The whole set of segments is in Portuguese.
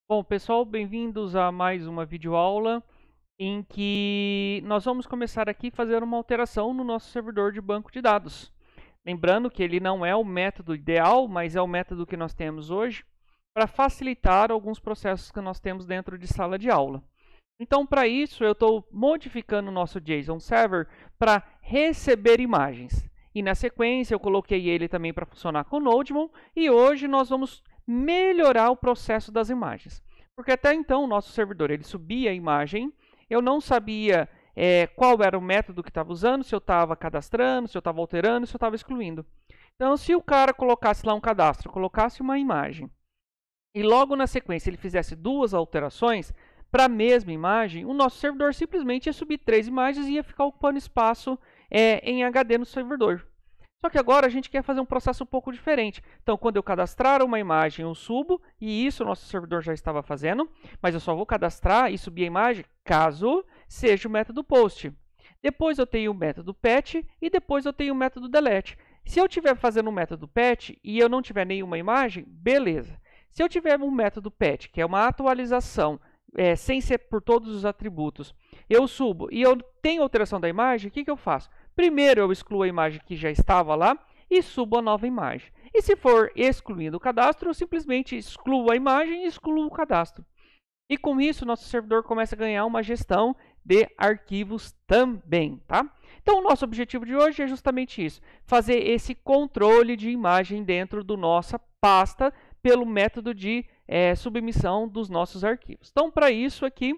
Bom, pessoal, bem-vindos a mais uma videoaula em que nós vamos começar aqui a fazer uma alteração no nosso servidor de banco de dados. Lembrando que ele não é o método ideal, mas é o método que nós temos hoje para facilitar alguns processos que nós temos dentro de sala de aula. Então, para isso, eu estou modificando o nosso JSON Server para receber imagens. E na sequência, eu coloquei ele também para funcionar com o Nodemon. E hoje nós vamos melhorar o processo das imagens. Porque até então, o nosso servidor ele subia a imagem, eu não sabia qual era o método que estava usando, se eu estava cadastrando, se eu estava alterando, se eu estava excluindo. Então, se o cara colocasse lá um cadastro, colocasse uma imagem, e logo na sequência ele fizesse duas alterações para a mesma imagem, o nosso servidor simplesmente ia subir 3 imagens e ia ficar ocupando espaço em HD no servidor. Só que agora a gente quer fazer um processo um pouco diferente. Então, quando eu cadastrar uma imagem, eu subo, e isso o nosso servidor já estava fazendo, mas eu só vou cadastrar e subir a imagem caso seja o método post. Depois eu tenho o método patch e depois eu tenho o método delete. Se eu estiver fazendo um método patch e eu não tiver nenhuma imagem, beleza. Se eu tiver um método patch, que é uma atualização, sem ser por todos os atributos, eu subo e eu tenho alteração da imagem, o que eu faço? Primeiro eu excluo a imagem que já estava lá e subo a nova imagem. E se for excluindo o cadastro, eu simplesmente excluo a imagem e excluo o cadastro. E com isso, nosso servidor começa a ganhar uma gestão de arquivos também, tá? Então, o nosso objetivo de hoje é justamente isso, fazer esse controle de imagem dentro da nossa pasta pelo método de submissão dos nossos arquivos. Então, para isso aqui,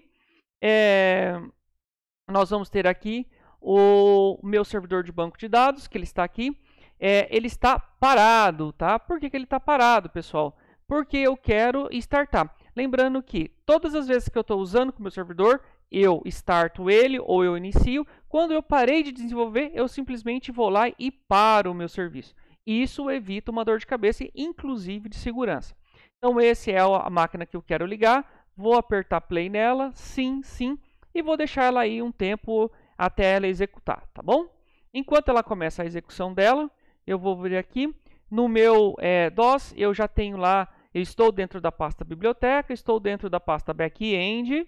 nós vamos ter aqui o meu servidor de banco de dados, que ele está aqui. Ele está parado, tá? Por que ele está parado, pessoal? Porque eu quero startar. Lembrando que todas as vezes que eu estou usando com o meu servidor, eu starto ele ou eu inicio. Quando eu parei de desenvolver, eu simplesmente vou lá e paro o meu serviço. Isso evita uma dor de cabeça, inclusive de segurança. Então, essa é a máquina que eu quero ligar. Vou apertar play nela, sim, sim, e vou deixar ela aí um tempo até ela executar, tá bom? Enquanto ela começa a execução dela, eu vou vir aqui. No meu DOS, eu já tenho lá, eu estou dentro da pasta biblioteca, estou dentro da pasta backend,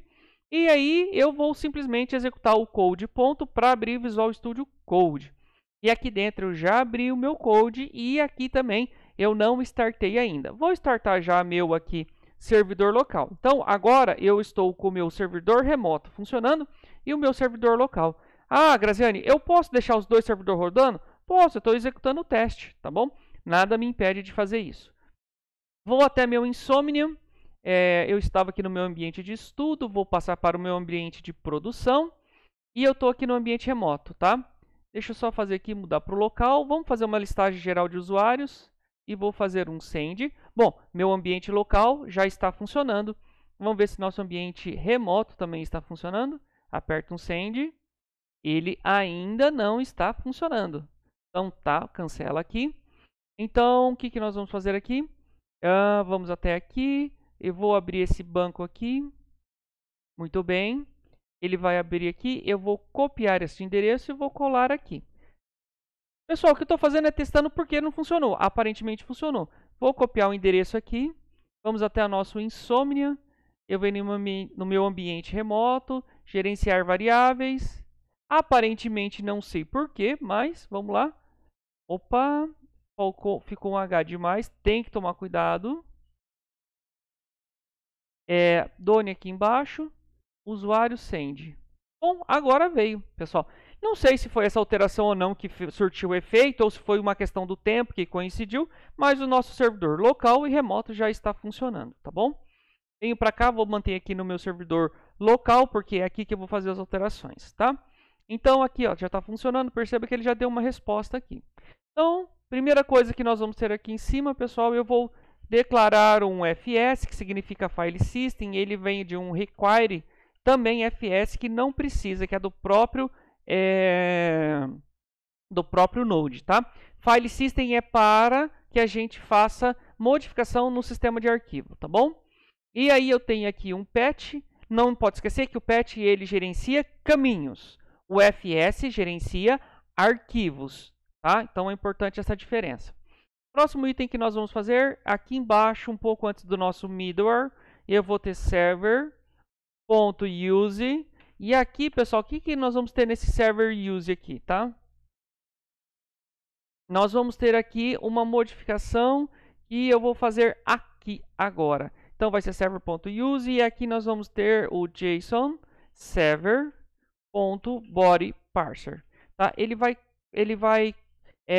e aí eu vou simplesmente executar o code ponto para abrir Visual Studio Code. E aqui dentro eu já abri o meu code e aqui também eu não startei ainda. Vou startar já meu aqui servidor local. Então agora eu estou com o meu servidor remoto funcionando e o meu servidor local. Ah, Graziane, eu posso deixar os dois servidores rodando? Posso, eu estou executando o teste, tá bom? Nada me impede de fazer isso. Vou até meu Insomnium. Eu estava aqui no meu ambiente de estudo, vou passar para o meu ambiente de produção e eu estou aqui no ambiente remoto, tá? Deixa eu só fazer aqui, mudar para o local. Vamos fazer uma listagem geral de usuários e vou fazer um send. Bom, meu ambiente local já está funcionando. Vamos ver se nosso ambiente remoto também está funcionando. Aperta um send. Ele ainda não está funcionando. Então tá, cancela aqui. Então, o que nós vamos fazer aqui? Vamos até aqui. Eu vou abrir esse banco aqui. Muito bem. Ele vai abrir aqui. Eu vou copiar esse endereço e vou colar aqui. Pessoal, o que eu estou fazendo é testando porque não funcionou. Aparentemente funcionou. Vou copiar o endereço aqui. Vamos até o nosso Insomnia. Eu venho no meu ambiente remoto. Gerenciar variáveis. Aparentemente não sei porquê, mas vamos lá. Opa, ficou um H demais. Tem que tomar cuidado. Done aqui embaixo. Usuário send. Bom, agora veio, pessoal. Não sei se foi essa alteração ou não que surtiu efeito, ou se foi uma questão do tempo que coincidiu, mas o nosso servidor local e remoto já está funcionando, tá bom? Venho para cá, vou manter aqui no meu servidor local, porque é aqui que eu vou fazer as alterações, tá? Então, aqui ó, já está funcionando, perceba que ele já deu uma resposta aqui. Então, primeira coisa que nós vamos ter aqui em cima, pessoal, eu vou declarar um FS, que significa File System, ele vem de um require, também FS, que não precisa, que é do próprio Node, tá? File System é para que a gente faça modificação no sistema de arquivo, tá bom? E aí eu tenho aqui um patch, não pode esquecer que o patch ele gerencia caminhos, o FS gerencia arquivos, tá? Então é importante essa diferença. Próximo item que nós vamos fazer, aqui embaixo, um pouco antes do nosso middleware, eu vou ter server.use. E aqui, pessoal, o que nós vamos ter nesse server use aqui, tá? Nós vamos ter aqui uma modificação que eu vou fazer aqui agora. Então, vai ser server.use e aqui nós vamos ter o JSON server.bodyParser. Tá? Ele vai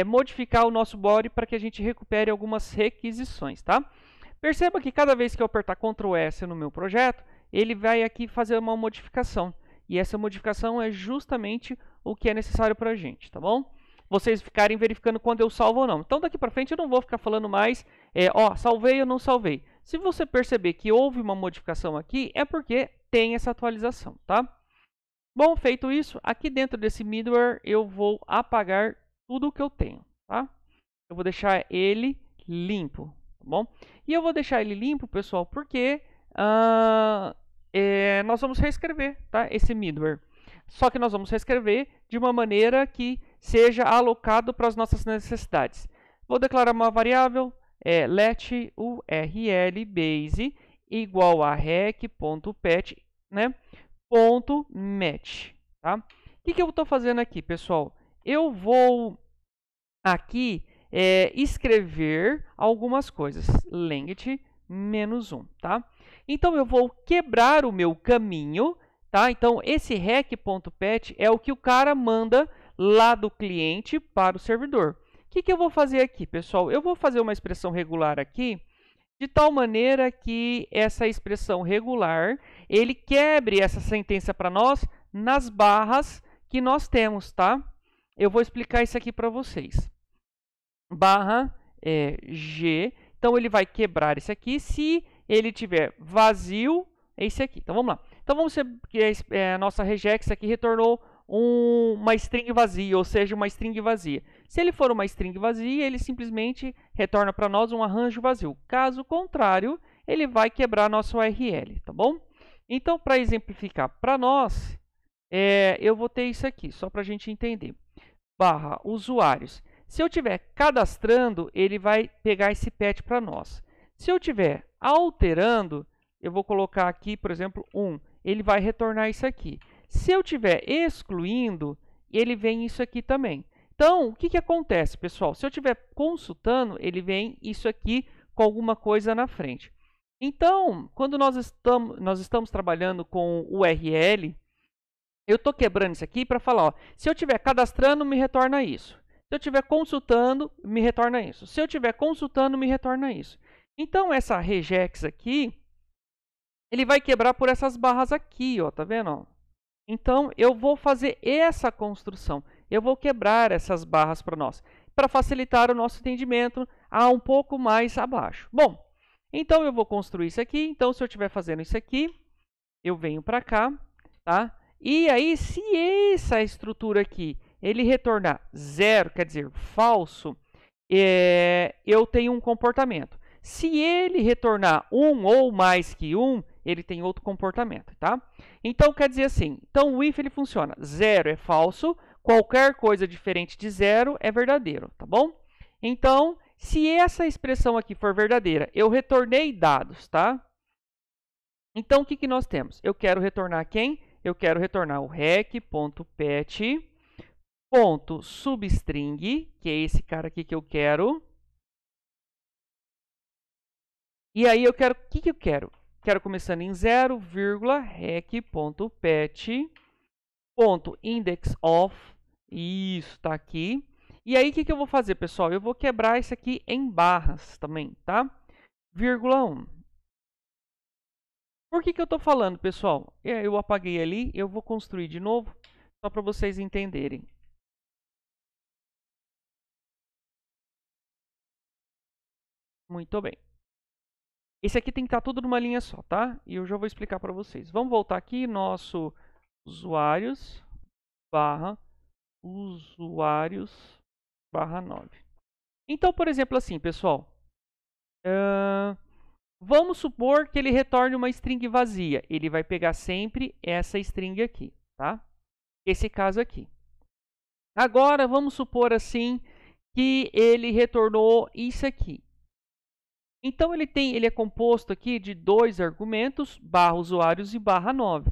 modificar o nosso body para que a gente recupere algumas requisições. Tá? Perceba que cada vez que eu apertar Ctrl S no meu projeto, ele vai aqui fazer uma modificação. E essa modificação é justamente o que é necessário para a gente, tá bom? Vocês ficarem verificando quando eu salvo ou não. Então, daqui para frente, eu não vou ficar falando mais, salvei ou não salvei. Se você perceber que houve uma modificação aqui, é porque tem essa atualização, tá? Bom, feito isso, aqui dentro desse middleware, eu vou apagar tudo o que eu tenho, tá? Eu vou deixar ele limpo, tá bom? E eu vou deixar ele limpo, pessoal, porque nós vamos reescrever, tá? Esse middleware. Só que nós vamos reescrever de uma maneira que seja alocado para as nossas necessidades. Vou declarar uma variável, let url base igual a rec.pet, né? .match, tá? O que eu estou fazendo aqui, pessoal? Eu vou aqui escrever algumas coisas. Length -1, tá? Então, eu vou quebrar o meu caminho, tá? Então, esse rec.pet é o que o cara manda lá do cliente para o servidor. O que eu vou fazer aqui, pessoal? Eu vou fazer uma expressão regular aqui, de tal maneira que essa expressão regular, ele quebre essa sentença para nós nas barras que nós temos, tá? Eu vou explicar isso aqui para vocês. Barra G, então ele vai quebrar esse aqui. Se ele tiver vazio, é esse aqui. Então vamos lá. Então vamos ver que a nossa regex aqui retornou uma string vazia, ou seja, uma string vazia. Se ele for uma string vazia, ele simplesmente retorna para nós um arranjo vazio. Caso contrário, ele vai quebrar nosso URL, tá bom? Então, para exemplificar para nós, eu vou ter isso aqui, só para a gente entender. Barra usuários. Se eu estiver cadastrando, ele vai pegar esse pet para nós. Se eu estiver alterando, eu vou colocar aqui, por exemplo, 1. Ele vai retornar isso aqui. Se eu estiver excluindo, ele vem isso aqui também. Então, o que acontece, pessoal? Se eu estiver consultando, ele vem isso aqui com alguma coisa na frente. Então, quando nós estamos trabalhando com URL, eu estou quebrando isso aqui para falar, se eu estiver cadastrando, me retorna isso. Se eu estiver consultando, me retorna isso. Se eu estiver consultando, me retorna isso. Então, essa regex aqui, ele vai quebrar por essas barras aqui, ó, tá vendo? Então, eu vou fazer essa construção. Eu vou quebrar essas barras para nós, para facilitar o nosso entendimento um pouco mais abaixo. Bom, então eu vou construir isso aqui. Então, se eu estiver fazendo isso aqui, eu venho para cá, tá? E aí, se essa estrutura aqui, ele retornar 0, quer dizer, falso, eu tenho um comportamento. Se ele retornar 1 ou mais que 1, ele tem outro comportamento, tá? Então, quer dizer assim, então o if ele funciona, 0 é falso, qualquer coisa diferente de 0 é verdadeiro, tá bom? Então, se essa expressão aqui for verdadeira, eu retornei dados, tá? Então, o que nós temos? Eu quero retornar quem? Eu quero retornar o rec.pet.substring, que é esse cara aqui que eu quero. E aí, eu quero, o que eu quero? Quero começando em 0, rec.pet.indexOf. Isso, está aqui. E aí, o que eu vou fazer, pessoal? Eu vou quebrar isso aqui em barras também, tá? Vírgula 1. Por que eu estou falando, pessoal? Eu apaguei ali, eu vou construir de novo, só para vocês entenderem. Muito bem. Esse aqui tem que estar tudo numa linha só, tá? E eu já vou explicar para vocês. Vamos voltar aqui, nosso usuários, barra 9. Então, por exemplo, assim, pessoal. Vamos supor que ele retorne uma string vazia. Ele vai pegar sempre essa string aqui, tá? Esse caso aqui. Agora, vamos supor assim que ele retornou isso aqui. Então, ele é composto aqui de 2 argumentos, barra usuários e barra 9.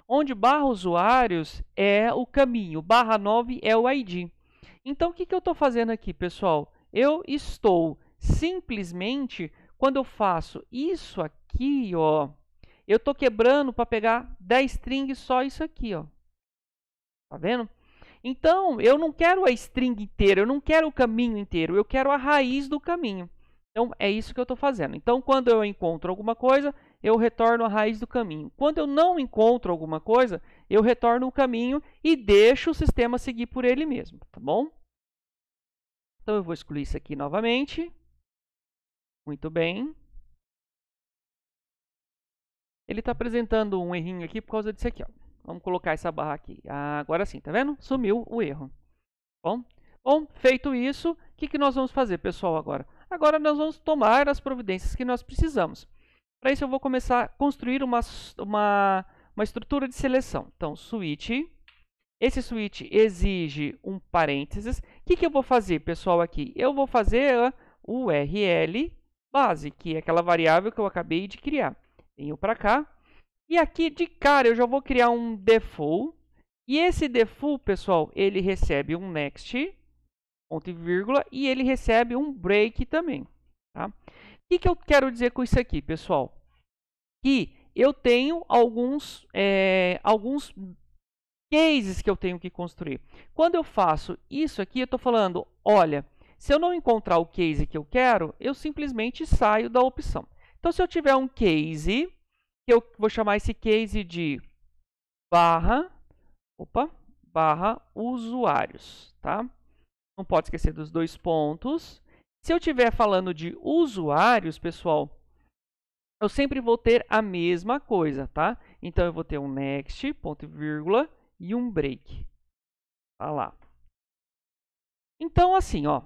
Onde barra usuários é o caminho, barra 9 é o ID. Então, o que eu estou fazendo aqui, pessoal? Eu estou simplesmente, quando eu faço isso aqui, ó, eu estou quebrando para pegar 10 strings só isso aqui, ó. Tá vendo? Então, eu não quero a string inteira, eu não quero o caminho inteiro, eu quero a raiz do caminho. Então, é isso que eu estou fazendo. Então, quando eu encontro alguma coisa, eu retorno a raiz do caminho. Quando eu não encontro alguma coisa, eu retorno o caminho e deixo o sistema seguir por ele mesmo, tá bom? Então, eu vou excluir isso aqui novamente. Muito bem. Ele está apresentando um errinho aqui por causa disso aqui, ó. Vamos colocar essa barra aqui. Agora sim, tá vendo? Sumiu o erro. Bom, feito isso, o que nós vamos fazer, pessoal, agora? Agora nós vamos tomar as providências que nós precisamos. Para isso, eu vou começar a construir uma estrutura de seleção. Então, switch. Esse switch exige um parênteses. O que eu vou fazer, pessoal, aqui? Eu vou fazer a URL base, que é aquela variável que eu acabei de criar. Venho para cá. E aqui, de cara, eu já vou criar um default. E esse default, pessoal, ele recebe um next, ponto e vírgula, e ele recebe um break também. Tá? O que eu quero dizer com isso aqui, pessoal? Que eu tenho alguns cases que eu tenho que construir. Quando eu faço isso aqui, eu estou falando, olha, se eu não encontrar o case que eu quero, eu simplesmente saio da opção. Então, se eu tiver um case, eu vou chamar esse case de barra usuários, tá? Não pode esquecer dos 2 pontos. Se eu estiver falando de usuários, pessoal, eu sempre vou ter a mesma coisa, tá? Então, eu vou ter um next, ponto e vírgula, e um break. Tá lá. Então, assim, ó,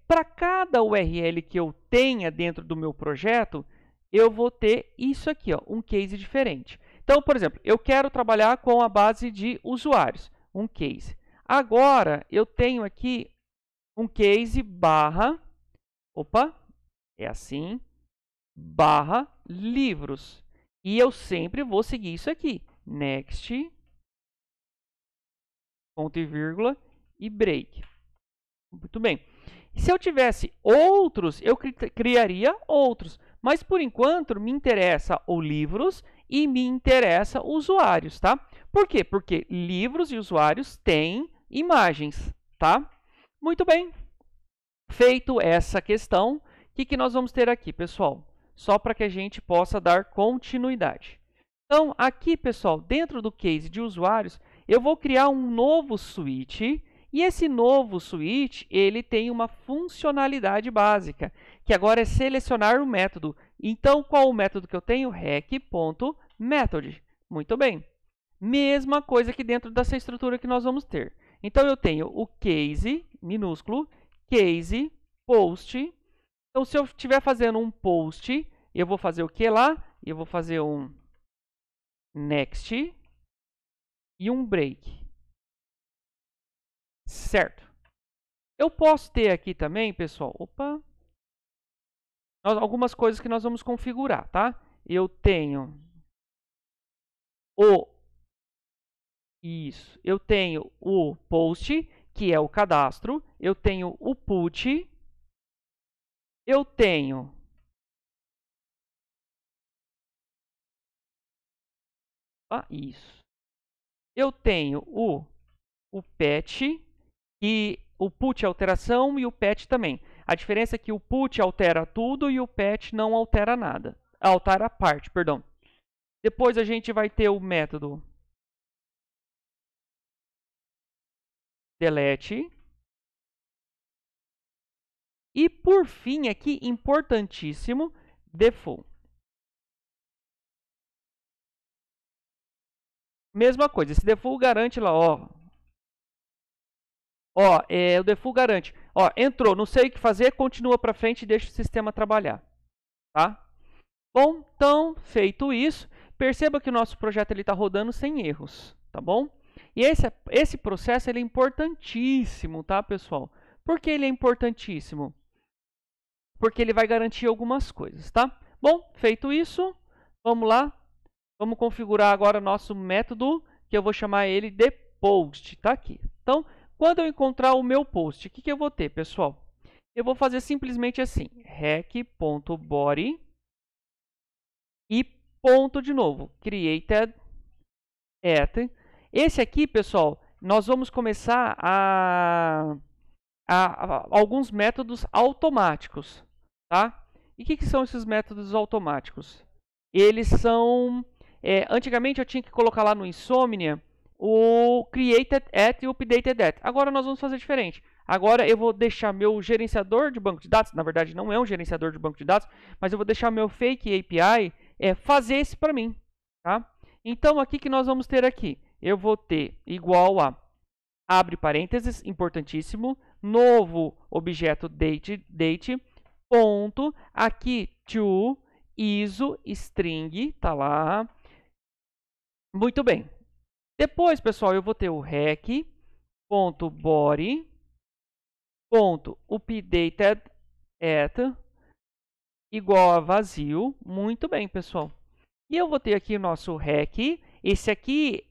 para cada URL que eu tenha dentro do meu projeto, eu vou ter isso aqui, ó, um case diferente. Então, por exemplo, eu quero trabalhar com a base de usuários, um case. Agora, eu tenho aqui um case barra, é assim, barra livros. E eu sempre vou seguir isso aqui, next, ponto e vírgula, e break. Muito bem. Se eu tivesse outros, eu criaria outros. Mas, por enquanto, me interessa o livros e me interessa usuários, tá? Por quê? Porque livros e usuários têm imagens, tá? Muito bem. Feito essa questão, o que nós vamos ter aqui, pessoal? Só para que a gente possa dar continuidade. Então, aqui, pessoal, dentro do case de usuários, eu vou criar um novo switch. E esse novo switch, ele tem uma funcionalidade básica, que agora é selecionar o método. Então, qual o método que eu tenho? rec.method. Muito bem. Mesma coisa que dentro dessa estrutura que nós vamos ter. Então, eu tenho o case, minúsculo, case, post. Então, se eu estiver fazendo um post, eu vou fazer o que lá? Eu vou fazer um next e um break. Certo. Eu posso ter aqui também, pessoal, algumas coisas que nós vamos configurar, tá? Eu tenho eu tenho o post, que é o cadastro, eu tenho o put, eu tenho eu tenho o pet, e o put é alteração e o pet também. A diferença é que o put altera tudo e o pet não altera nada. Altera a parte, perdão. Depois a gente vai ter o método delete. E por fim, aqui, importantíssimo, default. Mesma coisa, esse default garante lá, o default garante. Entrou, não sei o que fazer, continua para frente e deixa o sistema trabalhar. Tá? Bom, então, feito isso, perceba que o nosso projeto está rodando sem erros. Tá bom? E esse processo ele é importantíssimo, tá, pessoal? Por que ele é importantíssimo? porque ele vai garantir algumas coisas, tá? Bom, feito isso, vamos lá. Vamos configurar agora nosso método, que eu vou chamar ele de post, tá aqui. Então, quando eu encontrar o meu post, o que eu vou ter, pessoal? Eu vou fazer simplesmente assim, rec.body e ponto de novo, created at. Esse aqui, pessoal, nós vamos começar a alguns métodos automáticos, tá? E o que são esses métodos automáticos? Eles são... antigamente eu tinha que colocar lá no Insomnia o created at e o updated at. Agora nós vamos fazer diferente. Agora eu vou deixar meu gerenciador de banco de dados, na verdade não é um gerenciador de banco de dados, mas eu vou deixar meu fake API fazer isso para mim, tá? Então aqui que nós vamos ter aqui, eu vou ter igual a, abre parênteses, importantíssimo, novo objeto date, ponto, aqui to ISO string, tá lá. Muito bem. Depois, pessoal, eu vou ter o rec.body.updated at igual a vazio. Muito bem, pessoal. E eu vou ter aqui o nosso rec. Esse aqui,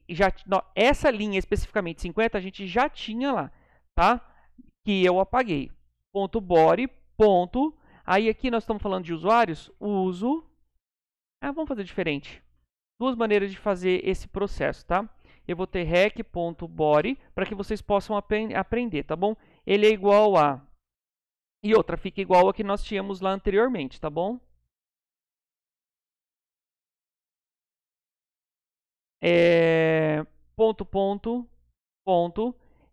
essa linha especificamente 50, a gente já tinha lá, tá? Que eu apaguei. .body. Aí aqui nós estamos falando de usuários. Uso. Vamos fazer diferente. Duas maneiras de fazer esse processo, tá? Eu vou ter rec.body para que vocês possam aprender, tá bom? Ele é igual a... E outra, fica igual a que nós tínhamos lá anteriormente, tá bom?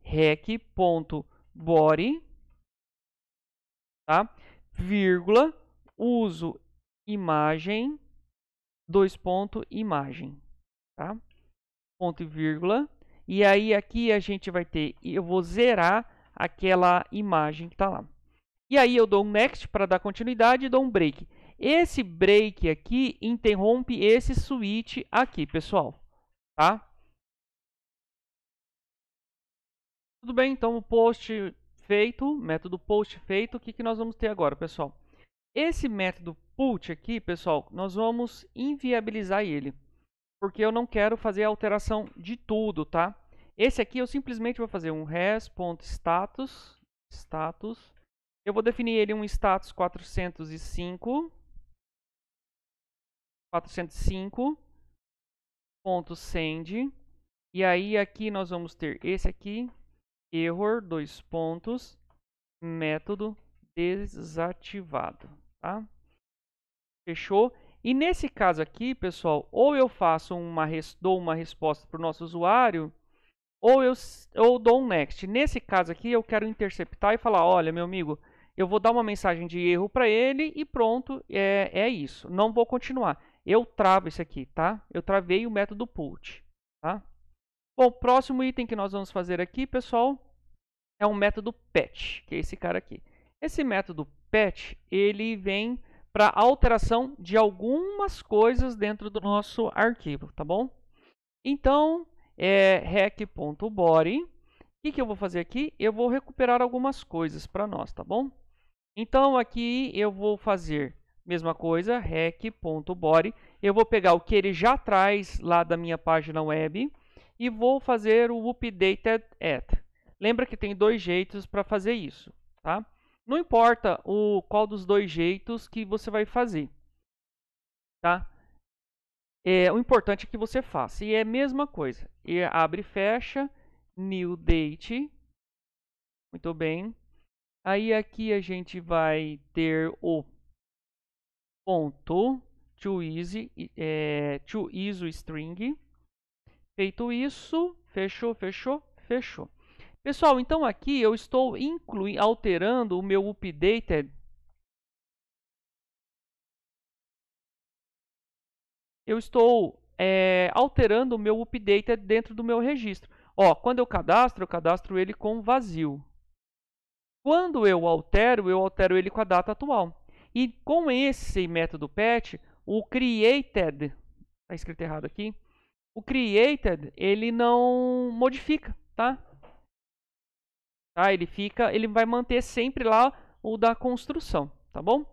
Rec.body, tá? Vírgula, uso imagem, imagem, tá? Ponto e vírgula. E aí aqui a gente vai ter, eu vou zerar aquela imagem que está lá. E aí eu dou um next para dar continuidade e dou um break. Esse break aqui interrompe esse switch aqui, pessoal, tá? Tudo bem, então o post feito, método post feito, o que nós vamos ter agora, pessoal? Esse método put aqui, pessoal, nós vamos inviabilizar ele, porque eu não quero fazer a alteração de tudo, tá? Esse aqui eu simplesmente vou fazer um res.status, eu vou definir ele um status 405.send, e aí aqui nós vamos ter esse aqui, error, método desativado, tá? Fechou? E nesse caso aqui, pessoal, ou eu faço dou uma resposta para o nosso usuário, ou eu dou um next. Nesse caso aqui, eu quero interceptar e falar, olha, meu amigo, eu vou dar uma mensagem de erro para ele e pronto, é isso. Não vou continuar. Eu travo isso aqui, tá? Eu travei o método put, tá? Bom, próximo item que nós vamos fazer aqui, pessoal, é um método patch, que é esse cara aqui. Esse método patch, ele vem para alteração de algumas coisas dentro do nosso arquivo, tá bom? Então, rec.body. O que eu vou fazer aqui? Eu vou recuperar algumas coisas para nós, tá bom? Então, aqui eu vou fazer mesma coisa, rec.body. Eu vou pegar o que ele já traz lá da minha página web e vou fazer o updated at. Lembra que tem dois jeitos para fazer isso, tá? Não importa qual dos dois jeitos que você vai fazer, tá? O importante é que você faça. E é a mesma coisa. E abre e fecha, new date. Muito bem. Aí aqui a gente vai ter o ponto to ISO string. Feito isso, fechou. Pessoal, então aqui eu estou alterando o meu updated. Eu estou alterando o meu updated dentro do meu registro. Ó, quando eu cadastro ele com vazio. Quando eu altero ele com a data atual. E com esse método patch, o created, está escrito errado aqui, o created ele não modifica, tá? Ele vai manter sempre lá o da construção, tá bom?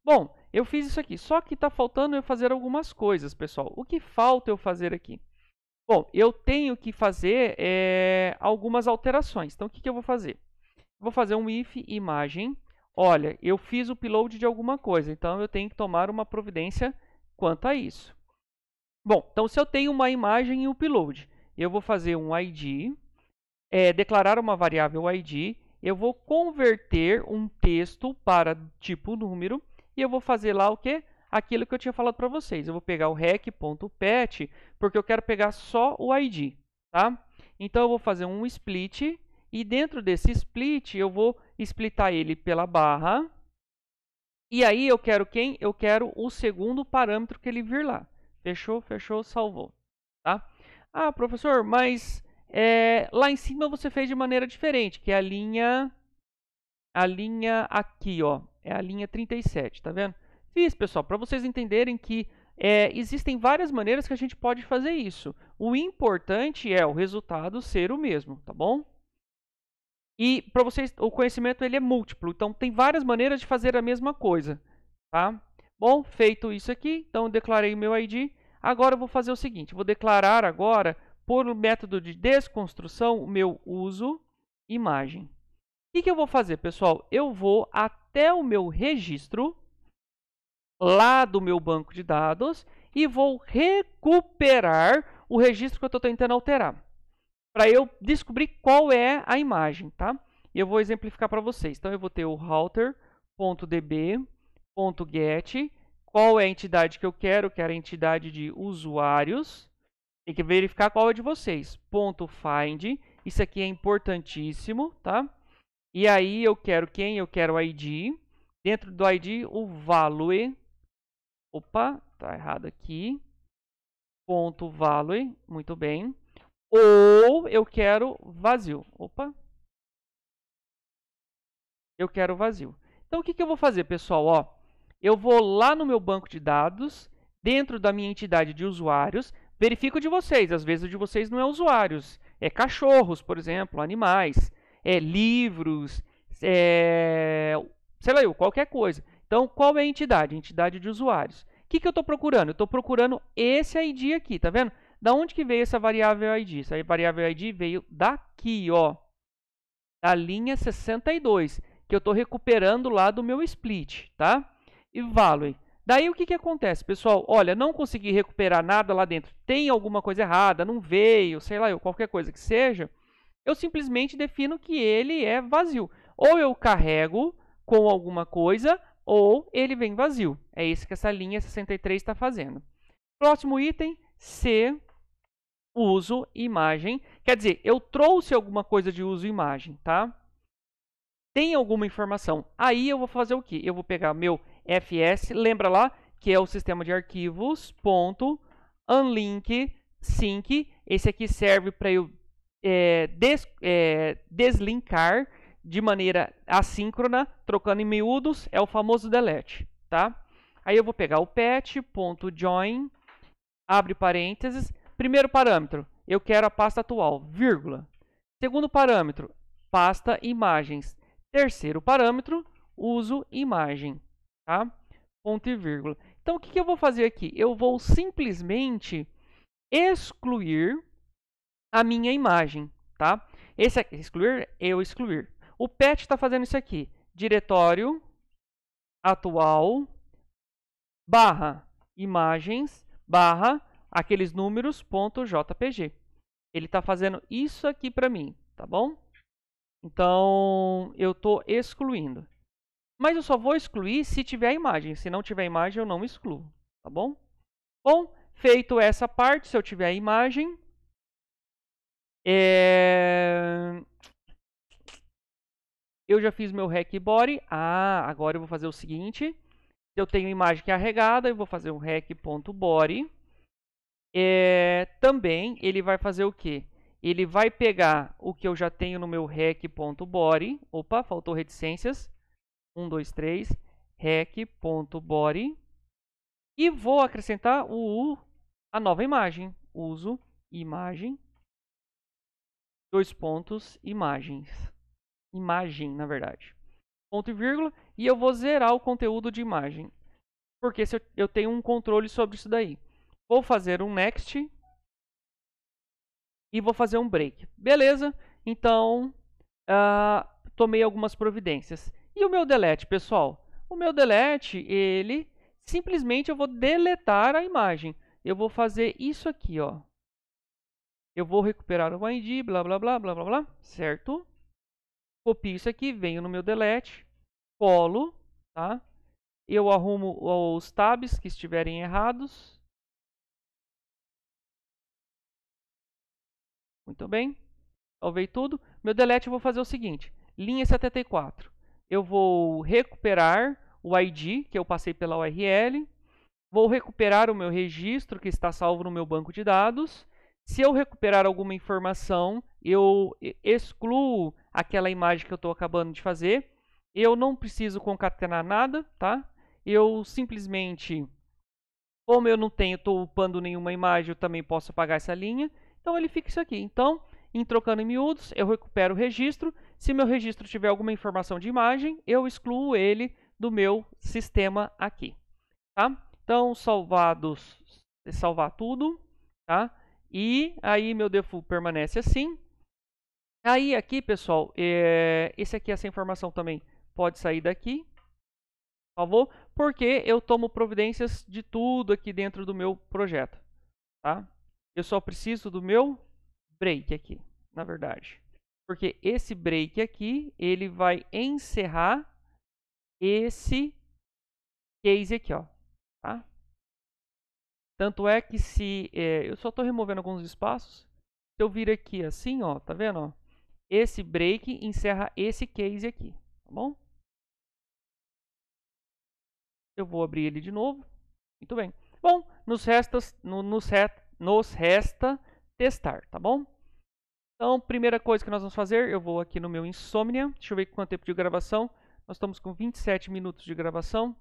Bom, eu fiz isso aqui, só que está faltando eu fazer algumas coisas, pessoal. O que falta eu fazer aqui? Bom, eu tenho que fazer algumas alterações. Então, o que eu vou fazer? Vou fazer um if imagem. Olha, eu fiz o upload de alguma coisa, então eu tenho que tomar uma providência quanto a isso. Bom, então se eu tenho uma imagem em upload, eu vou fazer um ID, declarar uma variável ID, eu vou converter um texto para tipo número e eu vou fazer lá o quê? Aquilo que eu tinha falado para vocês. Eu vou pegar o rec.pet porque eu quero pegar só o ID, tá? Então eu vou fazer um split e dentro desse split eu vou splitar ele pela barra. E aí eu quero quem? Eu quero o segundo parâmetro que ele vir lá. Fechou, fechou, salvou, tá? Ah, professor, mas lá em cima você fez de maneira diferente, que é a linha aqui, ó, é a linha 37, tá vendo? Fiz, pessoal, para vocês entenderem que existem várias maneiras que a gente pode fazer isso. O importante é o resultado ser o mesmo, tá bom? E para vocês, o conhecimento ele é múltiplo, então tem várias maneiras de fazer a mesma coisa, tá? Bom, feito isso aqui, então eu declarei o meu ID. Agora eu vou fazer o seguinte, vou declarar agora, por método de desconstrução, o meu uso imagem. O que eu vou fazer, pessoal? Eu vou até o meu registro, lá do meu banco de dados, e vou recuperar o registro que eu estou tentando alterar, para eu descobrir qual é a imagem, tá? E eu vou exemplificar para vocês. Então, eu vou ter o router.db.get, qual é a entidade que eu quero a entidade de usuários. Tem que verificar qual é de vocês. .find, isso aqui é importantíssimo, tá? E aí eu quero quem? Eu quero o ID. Dentro do ID, o value. Opa, tá errado aqui. .value, muito bem. Ou eu quero vazio. Opa. Eu quero vazio. Então, o que eu vou fazer, pessoal? Ó, eu vou lá no meu banco de dados, dentro da minha entidade de usuários, verifico o de vocês. Às vezes o de vocês não é usuários. É cachorros, por exemplo, animais, livros, sei lá eu, qualquer coisa. Então, qual é a entidade? A entidade de usuários. O que eu estou procurando? Eu estou procurando esse ID aqui, tá vendo? Da onde que veio essa variável ID? Essa variável ID veio daqui, ó, da linha 62, que eu estou recuperando lá do meu split, tá? E value. Daí o que acontece, pessoal? Olha, não consegui recuperar nada lá dentro. Tem alguma coisa errada, não veio, sei lá, qualquer coisa que seja. Eu simplesmente defino que ele é vazio. Ou eu carrego com alguma coisa, ou ele vem vazio. É isso que essa linha 63 está fazendo. Próximo item, C, uso imagem. Quer dizer, eu trouxe alguma coisa de uso imagem, tá? Tem alguma informação. Aí eu vou fazer o quê? Eu vou pegar meu FS, lembra lá que é o sistema de arquivos, .unlink sync. Esse aqui serve para eu deslinkar de maneira assíncrona, trocando em miúdos, é o famoso delete, tá? Aí eu vou pegar o pet.join, abre parênteses. Primeiro parâmetro, eu quero a pasta atual, vírgula. Segundo parâmetro, pasta imagens. Terceiro parâmetro, uso imagem, tá? Ponto e vírgula. Então, o que eu vou fazer aqui? Eu vou simplesmente excluir a minha imagem, tá? Esse aqui, excluir, eu excluir. O pet está fazendo isso aqui. Diretório atual barra imagens barra aqueles números.jpg. Ele está fazendo isso aqui para mim, tá bom? Então, eu estou excluindo. Mas eu só vou excluir se tiver a imagem. Se não tiver imagem, eu não excluo, tá bom? Bom, feito essa parte, se eu tiver a imagem, eu já fiz meu rec body. Agora eu vou fazer o seguinte. Eu tenho imagem carregada, eu vou fazer um rec.body. Também ele vai fazer o quê? Ele vai pegar o que eu já tenho no meu rec.body. Opa, faltou reticências. 1, 2, 3. Rec.body. E vou acrescentar a nova imagem. Uso imagem. 2 pontos, imagens. Imagem, na verdade. ponto e vírgula, e eu vou zerar o conteúdo de imagem. Porque se eu tenho um controle sobre isso daí. Vou fazer um next e vou fazer um break. Beleza? Então, tomei algumas providências. E o meu delete, pessoal? O meu delete, ele simplesmente eu vou deletar a imagem. Eu vou fazer isso aqui, ó. Eu vou recuperar o ID, blá, blá, blá, blá, blá, blá, certo? Copio isso aqui, venho no meu delete, colo, tá? Eu arrumo os tabs que estiverem errados. Muito bem. Salvei tudo. Meu delete eu vou fazer o seguinte. Linha 74. Eu vou recuperar o ID, que eu passei pela URL. Vou recuperar o meu registro, que está salvo no meu banco de dados. Se eu recuperar alguma informação, eu excluo aquela imagem que eu estou acabando de fazer. Eu não preciso concatenar nada, tá? Eu simplesmente, como eu não estou upando nenhuma imagem, eu também posso apagar essa linha. Então ele fica isso aqui. Então, em trocando em miúdos, eu recupero o registro. Se meu registro tiver alguma informação de imagem, eu excluo ele do meu sistema aqui, tá? Então, salvar tudo, tá? E aí meu default permanece assim. Aí aqui, pessoal, essa informação também pode sair daqui, por favor, porque eu tomo providências de tudo aqui dentro do meu projeto, tá? Eu só preciso do meu break aqui, na verdade. Porque esse break aqui, ele vai encerrar esse case aqui, ó, tá? Tanto é que se eu só estou removendo alguns espaços, se eu vir aqui assim, ó, tá vendo? Ó, esse break encerra esse case aqui, tá bom? Eu vou abrir ele de novo. Muito bem. Bom, nos resta testar, tá bom? Então, primeira coisa que nós vamos fazer, eu vou aqui no meu Insomnia. Deixa eu ver quanto tempo de gravação. Nós estamos com 27 minutos de gravação.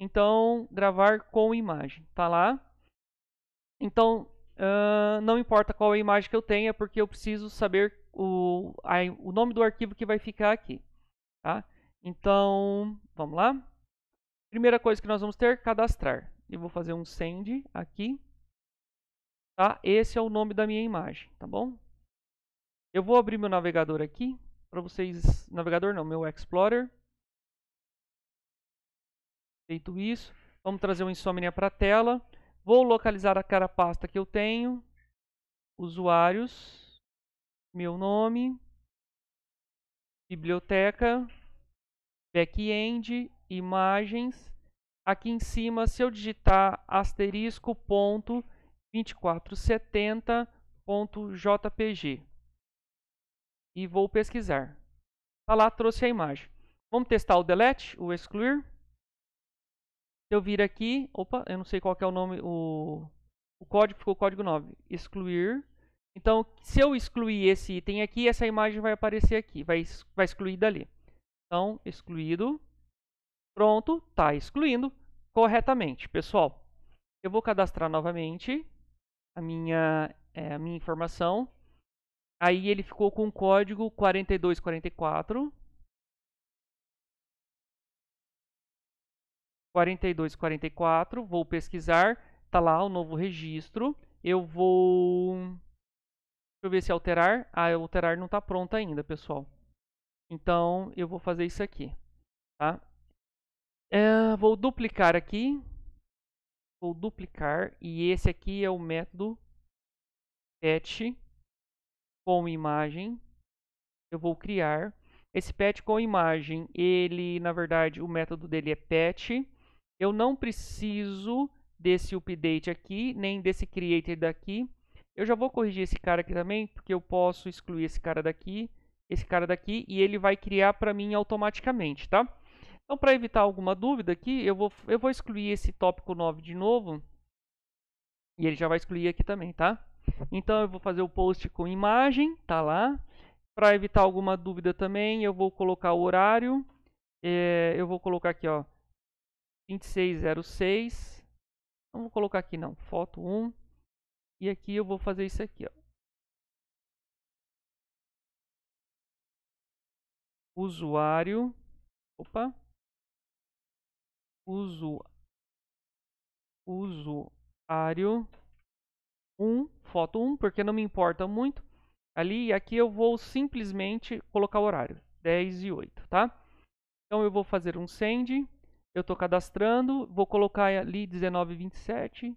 Então, gravar com imagem. Tá lá. Então, não importa qual é a imagem que eu tenha, porque eu preciso saber o nome do arquivo que vai ficar aqui. Tá? Então, vamos lá. Primeira coisa que nós vamos ter, cadastrar. Eu vou fazer um send aqui. Tá? Esse é o nome da minha imagem, tá bom? Eu vou abrir meu navegador aqui, para vocês... Navegador não, meu Explorer. Feito isso, vamos trazer o Insomnia para a tela. Vou localizar a pasta que eu tenho. Usuários. Meu nome. Biblioteca. Back-end. Imagens. Aqui em cima, se eu digitar asterisco ponto 2470.jpg e vou pesquisar. Tá lá, trouxe a imagem. Vamos testar o delete, o excluir. Se eu vir aqui, opa, eu não sei qual que é o nome, o código ficou o código 9, excluir. Então, se eu excluir esse item aqui, essa imagem vai aparecer aqui, vai excluir dali. Então, excluído. Pronto, está excluindo corretamente. Pessoal, eu vou cadastrar novamente a minha informação. Aí ele ficou com o código 4244. 4244, vou pesquisar, tá lá o novo registro. Eu vou... Deixa eu ver se alterar. Alterar não está pronto ainda, pessoal. Então, eu vou fazer isso aqui, tá? Vou duplicar aqui. Vou duplicar. E esse aqui é o método pet com imagem. Eu vou criar. Esse pet com imagem, ele, na verdade, o método dele é pet. Eu não preciso desse update aqui, nem desse creator daqui. Eu já vou corrigir esse cara aqui também, porque eu posso excluir esse cara daqui, e ele vai criar para mim automaticamente, tá? Então, para evitar alguma dúvida aqui, eu vou excluir esse tópico 9 de novo, e ele já vai excluir aqui também, tá? Então, eu vou fazer o post com imagem, tá lá. Para evitar alguma dúvida também, eu vou colocar o horário. Eu vou colocar aqui, ó, 2606. Não vou colocar aqui não, foto 1. E aqui eu vou fazer isso aqui, ó. Usuário Opa. Usuário 1, foto 1, porque não me importa muito. Ali e aqui eu vou simplesmente colocar o horário, 10 e 8, tá? Então eu vou fazer um send, eu estou cadastrando, vou colocar ali 19h27,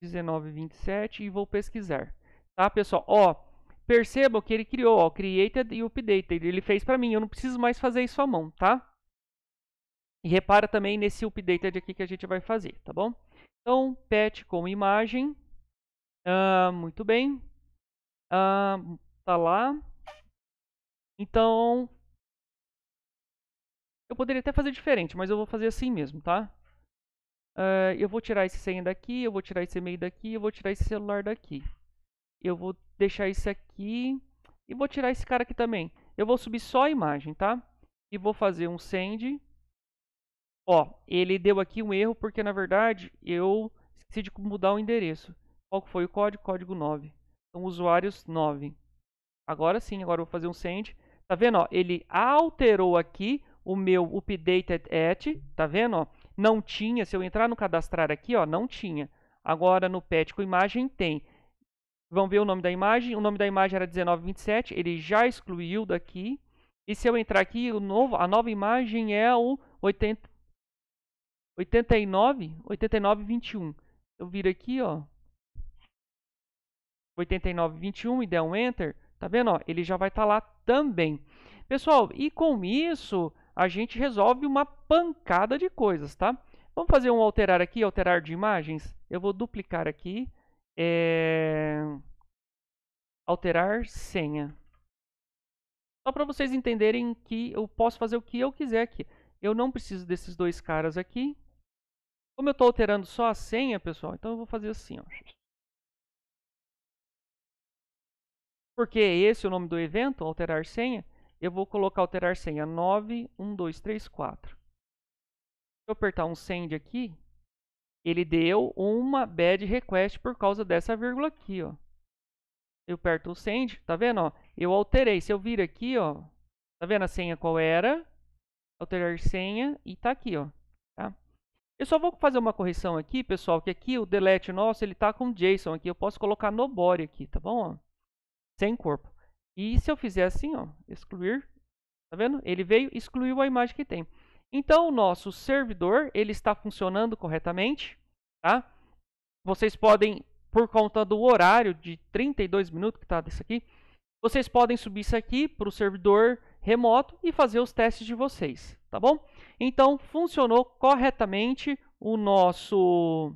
19h27 e vou pesquisar, tá, pessoal? Ó, percebam que ele criou, ó, created e updated, ele fez para mim, eu não preciso mais fazer isso à mão, tá? E repara também nesse updated aqui que a gente vai fazer, tá bom? Então, pet com imagem, muito bem, tá lá. Então, eu poderia até fazer diferente, mas eu vou fazer assim mesmo, tá? Eu vou tirar esse senha daqui, eu vou tirar esse e-mail daqui, eu vou tirar esse celular daqui. Eu vou deixar esse aqui e vou tirar esse cara aqui também. Eu vou subir só a imagem, tá? E vou fazer um send. Ó, ele deu aqui um erro porque na verdade eu esqueci de mudar o endereço. Qual foi o código? Código 9. Então, usuários 9. Agora sim, agora eu vou fazer um send. Tá vendo? Ó, ele alterou aqui o meu updated at, tá vendo? Ó? Não tinha, se eu entrar no cadastrar aqui, ó, não tinha. Agora no pet com imagem tem. Vamos ver o nome da imagem. O nome da imagem era 1927, ele já excluiu daqui. E se eu entrar aqui, a nova imagem é o 8921. Eu vir aqui, ó, 8921 e der um enter, tá vendo? Ó, ele já vai estar lá também. Pessoal, e com isso a gente resolve uma pancada de coisas, tá? Vamos fazer um alterar aqui, alterar de imagens. Eu vou duplicar aqui, alterar senha. Só para vocês entenderem que eu posso fazer o que eu quiser aqui. Eu não preciso desses dois caras aqui. Como eu estou alterando só a senha, pessoal, então eu vou fazer assim, ó. Porque esse é o nome do evento, alterar senha. Eu vou colocar alterar senha 91234. Se eu apertar um send aqui, ele deu uma bad request por causa dessa vírgula aqui, ó. Eu aperto o send, tá vendo, ó? Eu alterei. Se eu vir aqui, ó, tá vendo a senha qual era? Alterar senha e tá aqui, ó, tá? Eu só vou fazer uma correção aqui, pessoal, que aqui o delete nosso, ele tá com JSON aqui. Eu posso colocar no body aqui, tá bom, ó? Sem corpo. E se eu fizer assim, ó, excluir, tá vendo? Ele veio e excluiu a imagem que tem. Então, o nosso servidor, ele está funcionando corretamente, tá? Vocês podem, por conta do horário de 32 minutos que está desse aqui, vocês podem subir isso aqui para o servidor remoto e fazer os testes de vocês, tá bom? Então, funcionou corretamente o nosso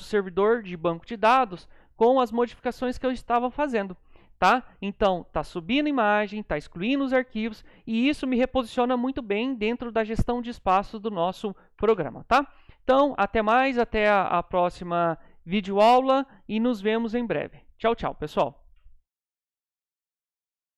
servidor de banco de dados com as modificações que eu estava fazendo, tá? Então, tá subindo a imagem, tá excluindo os arquivos e isso me reposiciona muito bem dentro da gestão de espaço do nosso programa, tá? Então, até mais, até a próxima videoaula e nos vemos em breve. Tchau, tchau, pessoal!